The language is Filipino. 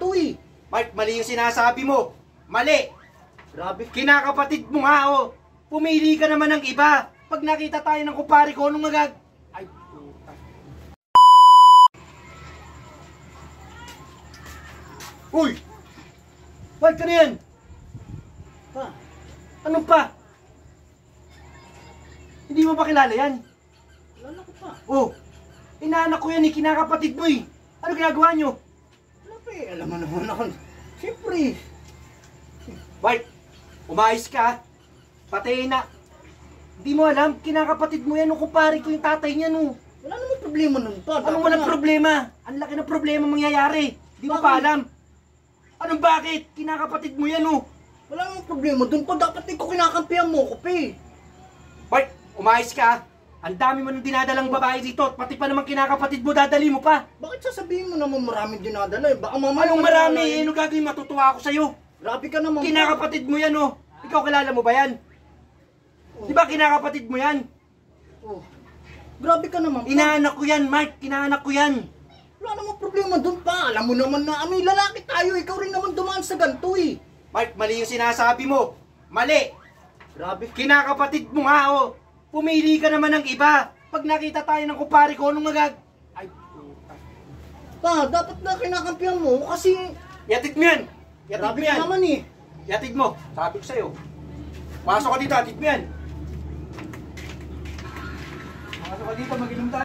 ganito eh. Mark, mali yung sinasabi mo. Mali. Grabe. Kinakapatid mo nga, oh. Pumili ka naman ng iba. Pag nakita tayo ng kumpare ko, anong magag... Ay, puta. Uy! Mark, ka na yan? Pa, Anong pa? Hindi mo ba kilala yan? wala ko pa. Oh, inaanak ko yan eh, kinakapatid mo eh. Ano ginagawa nyo? Wala pa eh. Alam mo naman ako. Siyempre. Mark, umayos ka. Patayin na. Hindi mo alam, kinakapatid mo yan o kumpare ko yung tatay niya no. Wala namang problema nun pa. Anong walang problema? Ang laki ng problema mangyayari. Hindi mo pa alam. Anong bakit? Kinakapatid mo yan oh. Wala namang problema dun pa. Dapat ikaw kinakampihan mo ko pa eh. Mark, umayos ka. Ang dami mo nang dinadalang babae dito. Pati pa naman kinakapatid mo, dadali mo pa. Bakit sasabihin mo naman maraming dinadala eh? Baka mamaya... Anong marami? Eh, ano gagawin? Matutuwa ako sa'yo. Grabe ka naman. Kinakapatid mo yan oh. Ikaw kilala mo ba yan? Di ba kinakapatid mo yan? Oh. Grabe ka naman. Inaanak ko yan, Mark. Inaanak ko yan. Wala namang problema dun pa. Alam mo naman na ano, lalaki tayo. Ikaw rin naman dumaan sa ganito eh. Mark, mali yung sinasabi mo. Mali. Grabe. Kinakapatid mo nga oh. Pumili ka naman ng iba. Pag nakita tayo ng kumpare ko, anong magag... Ay, puta. Pa, dapat na kinakampihan mo kasi... Yatid mo yan. Yatid Grabe mo ka yan. naman eh. Yatid mo. Sabi ko sa'yo. Pasok ka dito, yatid mo yan. Pasok ka dito, mag-inom tayo.